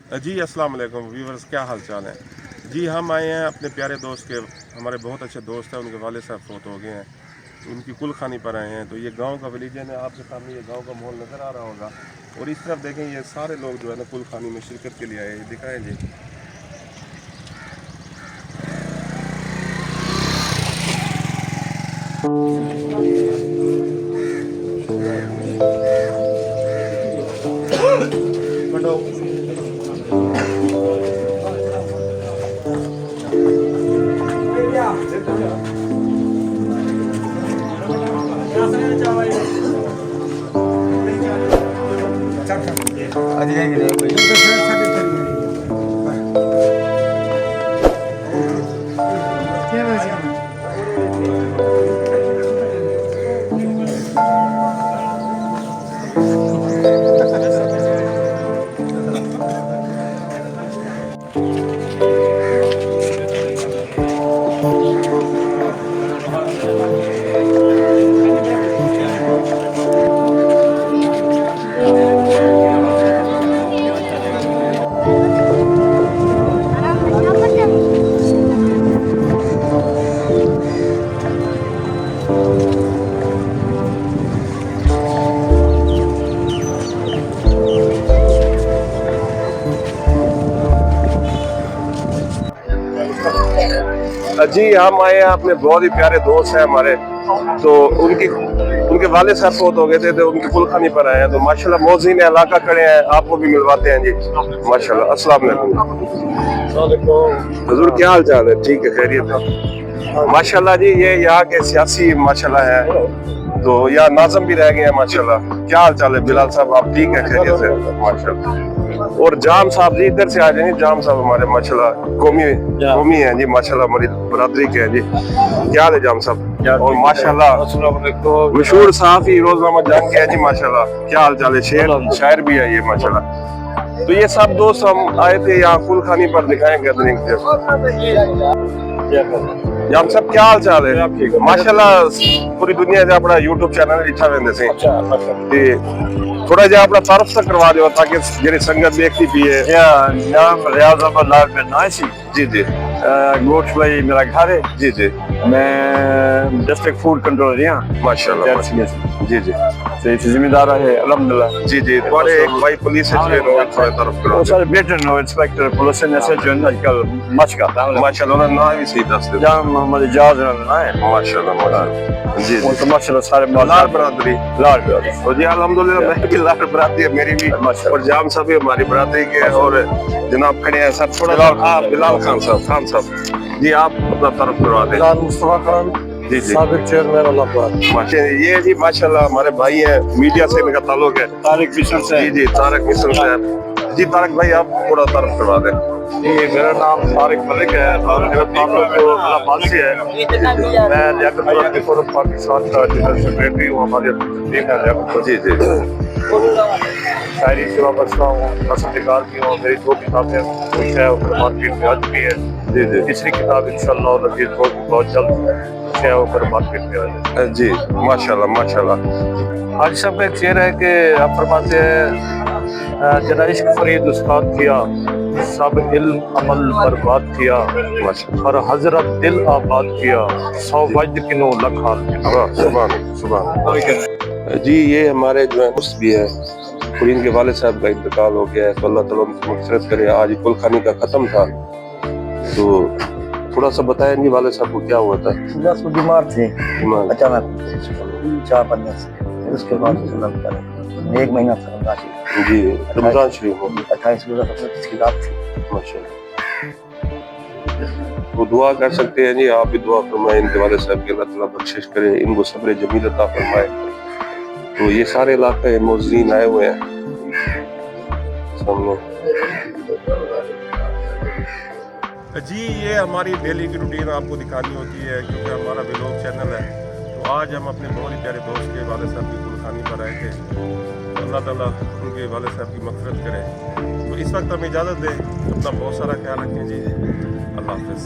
जी अस्सलाम वालेकुम व्यूवर्स, क्या हाल चाल है। जी हम आए हैं अपने प्यारे दोस्त के, हमारे बहुत अच्छे दोस्त हैं, उनके वाले साहब फौत हो गए हैं, तो उनकी कुलखानी पर आए हैं। तो ये गांव का विलेजन है, आपके सामने ये गांव का माहौल नज़र आ रहा होगा। और इस तरफ देखें, ये सारे लोग जो है ना कुलखानी में शिरकत के लिए आए हैं। दिखाएं जी। जी हम आए हैं, अपने बहुत ही प्यारे दोस्त हैं हमारे, तो उनके वाले साहब फौत हो गए थे, तो उनकी कुलखानी पर आए हैं। तो माशाल्लाह मोहसिन इलाका खड़े हैं, आपको भी मिलवाते हैं जी। माशाल्लाह, अस्सलाम वालेकुम हुजूर, क्या हाल चाल है? ठीक है, खैरियत है माशाल्लाह जी। ये यहाँ के सियासी माशाल्लाह है, तो यहाँ नाज़म भी रह गए हैं माशाल्लाह। क्या हाल चाल है बिलाल साहब, आप ठीक है, खैरियत से माशाल्लाह। और जाम साहब जी इधर से आ जाए, जाम साहब हमारे माशाल्लाह कौमी हैं जी, माशाल्लाह हमारी बरादरी के हैं जी। क्या हाल है जाम साहब? और माशाल्लाह मशहूर सहाफी रोजनामा जंग के हैं जी माशाल्लाह। क्या हाल चाल है? शेर शायर भी है ये माशाल्लाह। तो ये सब दोस्त हम आए थे यहाँ कुलखानी पर, दिखाएं गैदरिंग जाम साहब, क्या हाल चाल है? माशाल्लाह पूरी दुनिया से अपना यूट्यूब चैनल इच्छा वेंदे से थोड़ा जा अपना तारफ सा करवा दो, ताकि जेरी संगत देखती भी है। नाम रियाज अहमद लाल बिन नासी। जी जी। गोश्त भाई मेरा घर है। जी जी। मैं डिस्ट्रिक्ट फूड कंट्रोलर यहाँ माशाल्लाह। जी जी। जिम्मेदार है अल्हम्दुलिल्लाह। जी जी। थोड़े एक भाई पुलिस है जो थोड़े तरफ करो। सारे बेटर नो इंस्पेक्टर पुलिस ने से जो आजकल मचका माशाल्लाह ना भी सही दस दे। जान मोहम्मद इजाज ना है माशाल्लाह। जी वो तो माशाल्लाह सारे लाल बरादरी। लाल बरादरी। और जी अल्हम्दुलिल्लाह मैं भी लाल बरादरी है, मेरी भी। और जाम साहब भी हमारी बरादरी के हैं। और जनाब खड़े हैं सर, थोड़ा बिलाल खान साहब जी, आप अपना तरफ करवा दें। बिलाल मुस्तफा खान जी जी। साबिक चेयरमैन अल्लाह। ये जी माशाल्लाह हमारे भाई हैं, मीडिया से इनका ताल्लुक है। तारिक मिशन से। जी जी, तारक मिशन साहब जी। तारक भाई आप थोड़ा तरफ करवा दें। जी मेरा नाम तारिक मलिक है और मेरा ताल्लुक इलाहाबाद से है। मैं लियाकत बिफोर पाकिस्तान का जनरल सेक्रेटरी हूँ। हमारे टीम है लियाकत। जी जी। शायरी सेवा बचता हूँ, पसंदीदार की हूँ। मेरी 2 किताबें कुछ है और मार्केट में आज भी है। जी जी। तीसरी किताब इंशाअल्लाह बहुत जल्द है और मार्केट में आ जाए। जी माशाल्लाह माशाल्लाह। आज सब का एक शेर है कि आप फरमाते हैं जना इश्क फरीद उस्ताद किया, सब इल्म अमल बर्बाद किया, और हजरत दिल आबाद किया, 100 वजद किनो लख हाल। सुभान सुभान। जी ये हमारे जो है दोस्त भी है, और इनके वाले साहब का इंतकाल हो गया है, तो अल्लाह ताला उनकी मग़फ़िरत करे। आज कुलखानी का खत्म था, तो थोड़ा सा बताएं जी वाले साहब को क्या हुआ था? बस वो बीमार थे अचानक 4-5 दिन से, फिर उसके बाद 1 महीना था रमजान जी, रमजान शरीफ हो 28 की रात थी माशाल्लाह। तो दुआ कर सकते हैं जी, आप भी दुआ फरमाएं इनके वाले साहब के, अल्लाह ताला बख्शिश करे, इनको सब्र जमील अता फरमाए। तो ये सारे इलाके मोहसिन आए हुए हैं सामने जी। ये हमारी डेली की रूटीन आपको दिखानी होती है, क्योंकि हमारा व्लॉग चैनल है। तो आज हम अपने बहुत ही प्यारे दोस्त के वाले साहब की कुलखानी पर आए थे, तो अल्लाह ताला उनके वाले साहब की मग़फ़िरत करे। तो इस वक्त हमें इजाज़त दें, अपना बहुत सारा ख्याल रखें जी। अल्लाह हाफ़िज़।